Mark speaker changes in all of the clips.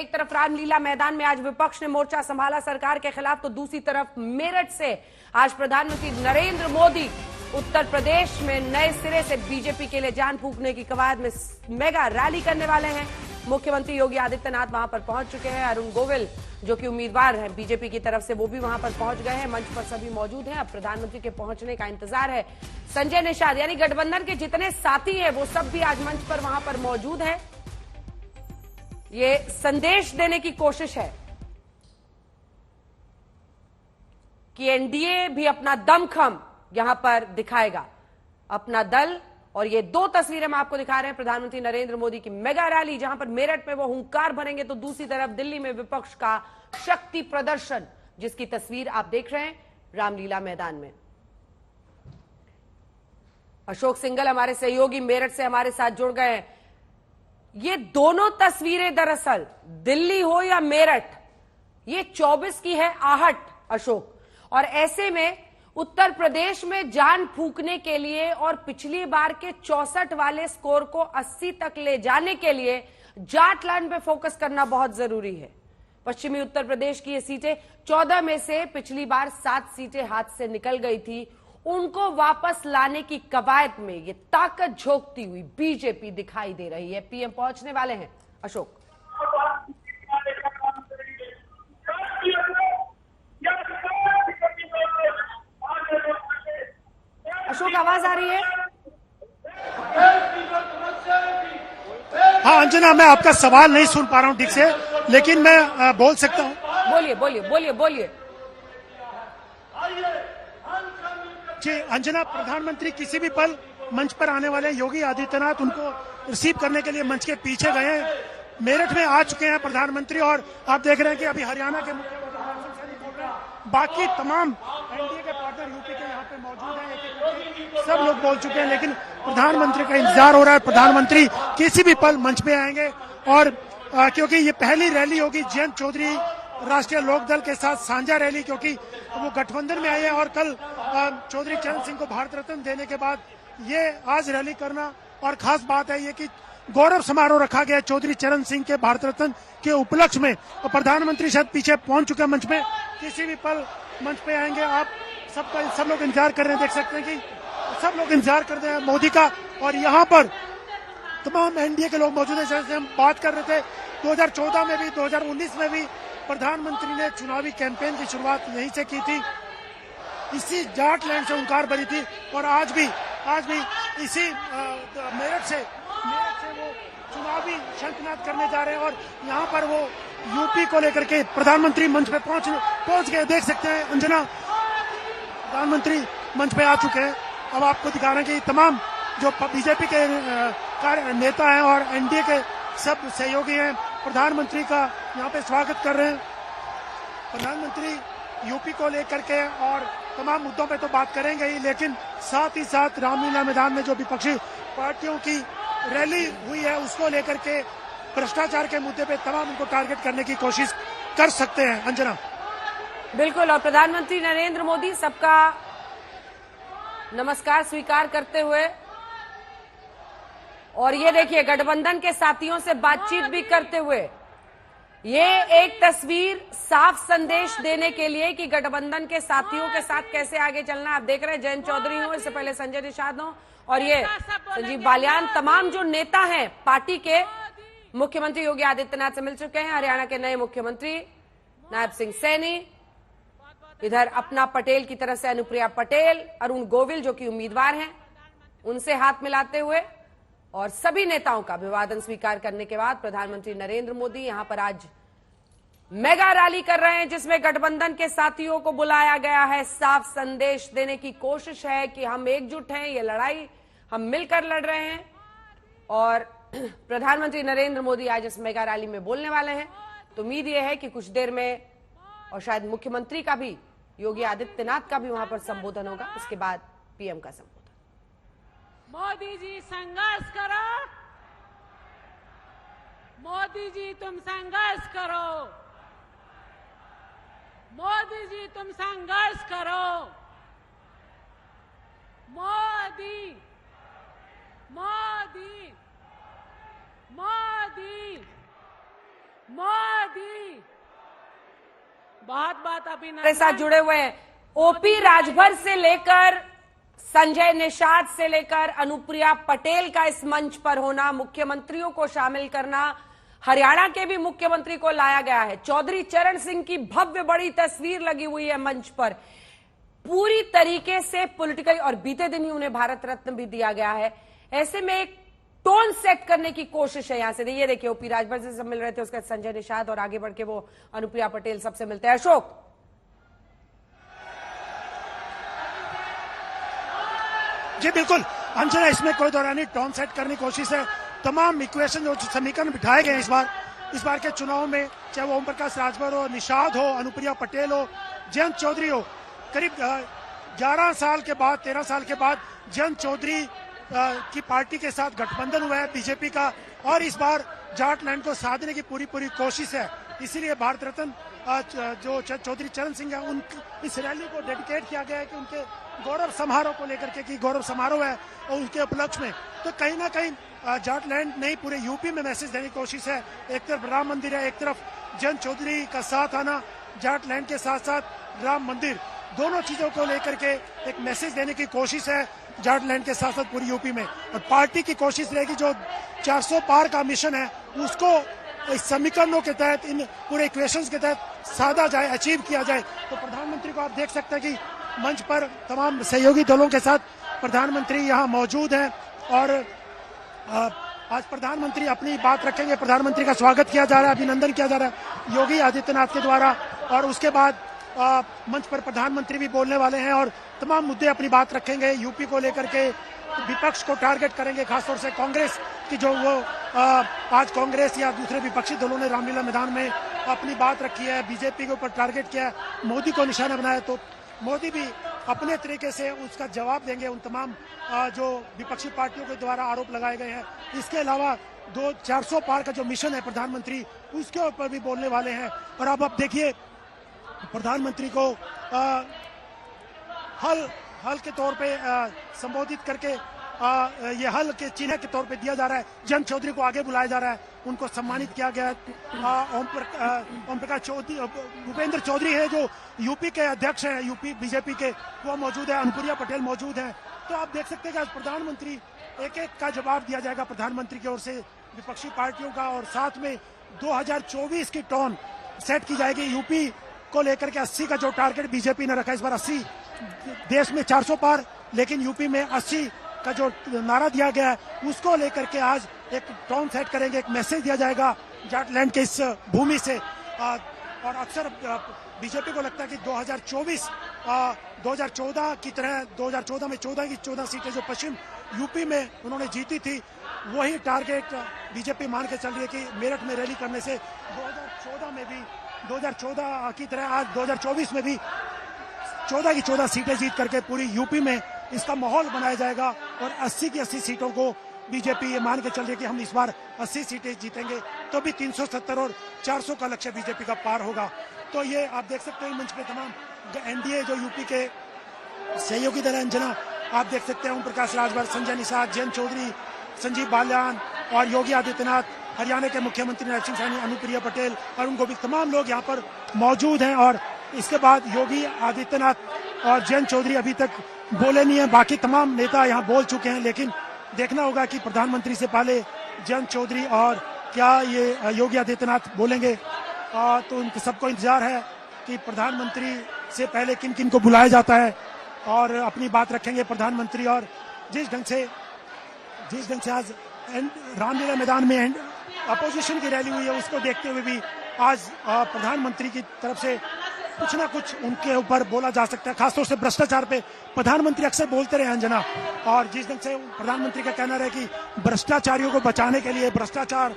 Speaker 1: एक तरफ रामलीला मैदान में आज विपक्ष ने मोर्चा संभाला सरकार के खिलाफ, तो दूसरी तरफ मेरठ से आज प्रधानमंत्री नरेंद्र मोदी उत्तर प्रदेश में नए सिरे से बीजेपी के लिए जान फूंकने की कवायद में मेगा रैली करने वाले हैं। मुख्यमंत्री योगी आदित्यनाथ वहां पर पहुंच चुके हैं। अरुण गोविल जो कि उम्मीदवार हैं बीजेपी की तरफ से, वो भी वहां पर पहुंच गए हैं। मंच पर सभी मौजूद हैं। अब प्रधानमंत्री के पहुंचने का इंतजार है। संजय निषाद यानी गठबंधन के जितने साथी हैं वो सब भी आज मंच पर वहां पर मौजूद हैं। ये संदेश देने की कोशिश है कि एनडीए भी अपना दमखम यहां पर दिखाएगा, अपना दल। और ये दो तस्वीरें हम आपको दिखा रहे हैं प्रधानमंत्री नरेंद्र मोदी की मेगा रैली, जहां पर मेरठ में वो हुंकार भरेंगे, तो दूसरी तरफ दिल्ली में विपक्ष का शक्ति प्रदर्शन, जिसकी तस्वीर आप देख रहे हैं रामलीला मैदान में। अशोक सिंघल हमारे सहयोगी मेरठ से हमारे साथ जुड़ गए हैं। ये दोनों तस्वीरें दरअसल दिल्ली हो या मेरठ, ये 24 की है आहट अशोक। और ऐसे में उत्तर प्रदेश में जान फूंकने के लिए और पिछली बार के 64 वाले स्कोर को 80 तक ले जाने के लिए जाटलैंड पे फोकस करना बहुत जरूरी है। पश्चिमी उत्तर प्रदेश की ये सीटें 14 में से पिछली बार 7 सीटें हाथ से निकल गई थी, उनको वापस लाने की कवायद में ये ताकत झोंकती हुई बीजेपी दिखाई दे रही है। पीएम पहुंचने वाले हैं अशोक। अशोक आवाज आ रही है?
Speaker 2: हाँ अंजना, मैं आपका सवाल नहीं सुन पा रहा हूँ ठीक से, लेकिन मैं बोल सकता हूँ।
Speaker 1: बोलिए बोलिए बोलिए बोलिए।
Speaker 2: जी अंजना, प्रधानमंत्री किसी भी पल मंच पर आने वाले योगी आदित्यनाथ उनको रिसीव करने के लिए मंच के पीछे गए हैं। मेरठ में आ चुके हैं प्रधानमंत्री, और आप देख रहे हैं कि अभी हरियाणा के मुख्यमंत्री बाकी तमाम एनडीए के पार्टनर यूपी के यहाँ पे मौजूद हैं। सब लोग बोल चुके हैं, लेकिन प्रधानमंत्री का इंतजार हो रहा है। प्रधानमंत्री किसी भी पल मंच पे आएंगे, और क्योंकि ये पहली रैली होगी जयंत चौधरी राष्ट्रीय लोकदल के साथ साझा रैली, क्योंकि वो गठबंधन में आए हैं और कल चौधरी चरण सिंह को भारत रत्न देने के बाद ये आज रैली करना। और खास बात है ये कि गौरव समारोह रखा गया चौधरी चरण सिंह के भारत रत्न के उपलक्ष्य में, और प्रधानमंत्री शायद पीछे पहुंच चुके हैं मंच में, किसी भी पल मंच पे आएंगे। आप सब लोग इंतजार कर रहे हैं, देख सकते हैं कि सब लोग इंतजार कर रहे हैं मोदी का। और यहाँ पर तमाम एनडीए के लोग मौजूद हैं। जैसे हम बात कर रहे थे 2014 में भी, 2019 में भी प्रधानमंत्री ने चुनावी कैंपेन की शुरुआत यहीं से की थी, इसी जाटलैंड से हुंकार भरी थी। और आज भी इसी मेरठ से वो चुनावी शंखनाद करने जा रहे हैं। और यहाँ पर वो यूपी को लेकर के प्रधानमंत्री मंच पे पहुंच गए। देख सकते हैं अंजना, प्रधानमंत्री मंच पे आ चुके हैं। अब आपको दिखा रहे हैं कि तमाम जो बीजेपी के नेता हैं और एनडीए के सब सहयोगी हैं, प्रधानमंत्री का यहाँ पे स्वागत कर रहे हैं। प्रधानमंत्री यूपी को लेकर के और तमाम मुद्दों पे तो बात करेंगे ही, लेकिन साथ ही साथ रामलीला मैदान में जो विपक्षी पार्टियों की रैली हुई है उसको लेकर के भ्रष्टाचार के मुद्दे पे तमाम उनको टारगेट करने की कोशिश कर सकते हैं। अंजना
Speaker 1: बिल्कुल, और प्रधानमंत्री नरेंद्र मोदी सबका नमस्कार स्वीकार करते हुए, और ये देखिए गठबंधन के साथियों से बातचीत भी करते हुए, ये एक तस्वीर साफ संदेश देने के लिए कि गठबंधन के साथियों के साथ कैसे आगे चलना। आप देख रहे हैं जयंत चौधरी हो, इससे पहले संजय निषाद हो, और ये संजीव बालियान, तमाम जो नेता हैं पार्टी के, मुख्यमंत्री योगी आदित्यनाथ से मिल चुके हैं। हरियाणा के नए मुख्यमंत्री नायब सिंह सैनी, इधर अपना पटेल की तरफ से अनुप्रिया पटेल, अरुण गोविल जो कि उम्मीदवार हैं, उनसे हाथ मिलाते हुए, और सभी नेताओं का अभिवादन स्वीकार करने के बाद प्रधानमंत्री नरेंद्र मोदी यहां पर आज मेगा रैली कर रहे हैं, जिसमें गठबंधन के साथियों को बुलाया गया है। साफ संदेश देने की कोशिश है कि हम एकजुट हैं, ये लड़ाई हम मिलकर लड़ रहे हैं। और प्रधानमंत्री नरेंद्र मोदी आज इस मेगा रैली में बोलने वाले हैं, तो उम्मीद यह है कि कुछ देर में, और शायद मुख्यमंत्री का भी, योगी आदित्यनाथ का भी वहां पर संबोधन होगा, उसके बाद पीएम का संबोधन।
Speaker 3: मोदी जी संघर्ष करो, मोदी जी तुम संघर्ष करो, मोदी जी तुम संघर्ष करो, मोदी मोदी मोदी मोदी मोदी बहुत बहुत
Speaker 1: हमारे
Speaker 3: अभिनंदन।
Speaker 1: साथ जुड़े हुए हैं ओपी राजभर से लेकर संजय निषाद से लेकर अनुप्रिया पटेल का इस मंच पर होना, मुख्यमंत्रियों को शामिल करना, हरियाणा के भी मुख्यमंत्री को लाया गया है, चौधरी चरण सिंह की भव्य बड़ी तस्वीर लगी हुई है मंच पर, पूरी तरीके से पॉलिटिकल, और बीते दिन ही उन्हें भारत रत्न भी दिया गया है। ऐसे में एक टोन सेट करने की कोशिश है यहां से। ये देखिए ओपी राजभर से सब मिल रहे थे, उसके बाद संजय निषाद और आगे बढ़ के वो अनुप्रिया पटेल सबसे मिलते हैं। अशोक,
Speaker 2: जी बिल्कुल अंजना, इसमें कोई दौरान नहीं, टोन सेट करने की कोशिश है। तमाम इक्वेशन जो समीकरण बिठाए गए इस बार के चुनाव में, चाहे वो ओम प्रकाश राजभर हो, निषाद हो, अनुप्रिया पटेल हो, जयंत चौधरी हो, करीब 11 साल के बाद, 13 साल के बाद जयंत चौधरी की पार्टी के साथ गठबंधन हुआ है बीजेपी का, और इस बार जाट लैंड को साधने की पूरी कोशिश है। इसीलिए भारत रत्न जो चौधरी चरण सिंह है, उन इस रैली को डेडिकेट किया गया है कि उनके गौरव समारोह को लेकर के, कि गौरव समारोह है और उनके उपलक्ष्य में, तो कहीं ना कहीं जाट लैंड नहीं पूरे यूपी में मैसेज देने की कोशिश है। एक तरफ राम मंदिर है, एक तरफ जयंत चौधरी का साथ आना, जाट लैंड के साथ साथ राम मंदिर, दोनों चीजों को लेकर के एक मैसेज देने की कोशिश है जाट लैंड के साथ साथ पूरी यूपी में। और पार्टी की कोशिश रहेगी जो 400 पार का मिशन है उसको इस समीकरणों के तहत, इन पूरे इक्वेशंस के तहत साधा जाए, अचीव किया जाए। तो प्रधानमंत्री को आप देख सकते हैं कि मंच पर तमाम सहयोगी दलों के साथ प्रधानमंत्री यहाँ मौजूद हैं और आज प्रधानमंत्री अपनी बात रखेंगे। प्रधानमंत्री का स्वागत किया जा रहा है, अभिनंदन किया जा रहा है योगी आदित्यनाथ के द्वारा, और उसके बाद मंच पर प्रधानमंत्री भी बोलने वाले हैं और तमाम मुद्दे अपनी बात रखेंगे। यूपी को लेकर के विपक्ष को टारगेट करेंगे, खासतौर से कांग्रेस की, जो वो आज कांग्रेस या दूसरे विपक्षी दलों ने रामलीला मैदान में अपनी बात रखी है, बीजेपी के ऊपर टारगेट किया है, मोदी को निशाना बनाया, तो मोदी भी अपने तरीके से उसका जवाब देंगे उन तमाम जो विपक्षी पार्टियों के द्वारा आरोप लगाए गए हैं। इसके अलावा 400 पार का जो मिशन है प्रधानमंत्री, उसके ऊपर भी बोलने वाले हैं। और अब आप देखिए प्रधानमंत्री को हल के तौर पे संबोधित करके ये हल के चिन्ह के तौर पे दिया जा रहा है। जयंत चौधरी को आगे बुलाया जा रहा है, उनको सम्मानित किया गया है। ओम प्रकाश चौधरी, भूपेंद्र चौधरी है जो यूपी के अध्यक्ष हैं, यूपी बीजेपी के, वो मौजूद है, अनुप्रिया पटेल मौजूद हैं। तो आप देख सकते हैं कि आज प्रधानमंत्री एक का जवाब दिया जाएगा प्रधानमंत्री की ओर से विपक्षी पार्टियों का, और साथ में 2024 की टोन सेट की जाएगी यूपी को लेकर के। 80 का जो टारगेट बीजेपी ने रखा, इस बार 80, देश में 400 पार, लेकिन यूपी में 80 का जो नारा दिया गया है उसको लेकर के आज एक टोन सेट करेंगे, एक मैसेज दिया जाएगा जाट लैंड के इस भूमि से। और अक्सर बीजेपी को लगता है कि 2014 की तरह 2014 में 14 की 14 सीटें जो पश्चिम यूपी में उन्होंने जीती थी, वही टारगेट बीजेपी मान के चल रही है कि मेरठ में रैली करने से 2014 की तरह आज 2024 में भी 14 की 14 सीटें जीत करके पूरी यूपी में इसका माहौल बनाया जाएगा। और 80 की 80 सीटों को बीजेपी ये मान के चल रही है कि हम इस बार 80 सीटें जीतेंगे, तो भी 370 और 400 का लक्ष्य बीजेपी का पार होगा। तो ये आप देख सकते हैं मंच पे तमाम एनडीए जो यूपी के सहयोगी दल अंजना, आप देख सकते हैं ओम प्रकाश राजभर, संजय निषाद, जयंत चौधरी, संजीव बालियान और योगी आदित्यनाथ, हरियाणा के मुख्यमंत्री नरसिंह सिंह सैनी, अनुप्रिया पटेल, अरुण गोविल, तमाम लोग यहाँ पर मौजूद हैं। और इसके बाद योगी आदित्यनाथ और जयंत चौधरी अभी तक बोले नहीं है, बाकी तमाम नेता यहाँ बोल चुके हैं, लेकिन देखना होगा कि प्रधानमंत्री से पहले जयंत चौधरी और क्या ये योगी आदित्यनाथ बोलेंगे। तो उन सबको इंतजार है कि प्रधानमंत्री से पहले किन किन को बुलाया जाता है और अपनी बात रखेंगे प्रधानमंत्री। और जिस ढंग से आज रामलीला मैदान में अपोजिशन की रैली हुई है, उसको देखते हुए भी आज प्रधानमंत्री की तरफ से कुछ ना कुछ उनके ऊपर बोला जा सकता है, खासतौर से भ्रष्टाचार पे प्रधानमंत्री अक्सर बोलते रहे अंजना। और जिस ढंग से प्रधानमंत्री का कहना है कि भ्रष्टाचारियों को बचाने के लिए, भ्रष्टाचार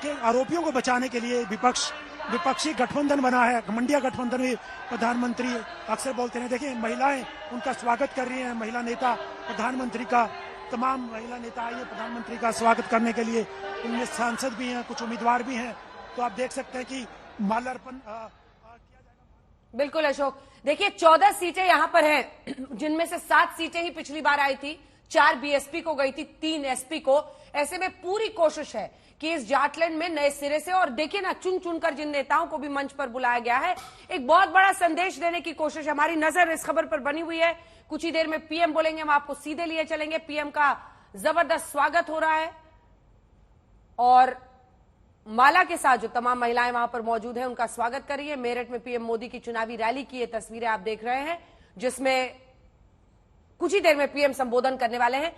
Speaker 2: के आरोपियों को बचाने के लिए विपक्षी गठबंधन बना है, घमंडिया गठबंधन भी प्रधानमंत्री अक्सर बोलते हैं। देखिए महिलाएं उनका स्वागत कर रही हैं, महिला नेता प्रधानमंत्री का, तमाम महिला नेता आई है प्रधानमंत्री का स्वागत करने के लिए, उनमें सांसद भी हैं, कुछ उम्मीदवार भी हैं। तो आप देख सकते हैं कि माल्यार्पण किया जाएगा।
Speaker 1: बिल्कुल अशोक, देखिए 14 सीटें यहां पर हैं, जिनमें से 7 सीटें ही पिछली बार आई थी, 4 बीएसपी को गई थी, 3 एसपी को। ऐसे में पूरी कोशिश है कि इस जाटलैंड में नए सिरे से, और देखिए ना, चुन चुनकर जिन नेताओं को भी मंच पर बुलाया गया है, एक बहुत बड़ा संदेश देने की कोशिश। हमारी नजर इस खबर पर बनी हुई है। कुछ ही देर में पीएम बोलेंगे, हम आपको सीधे लिए चलेंगे। पीएम का जबरदस्त स्वागत हो रहा है और माला के साथ जो तमाम महिलाएं वहां पर मौजूद हैं उनका स्वागत कर रही है। मेरठ में पीएम मोदी की चुनावी रैली की ये तस्वीरें आप देख रहे हैं, जिसमें कुछ ही देर में पीएम संबोधन करने वाले हैं।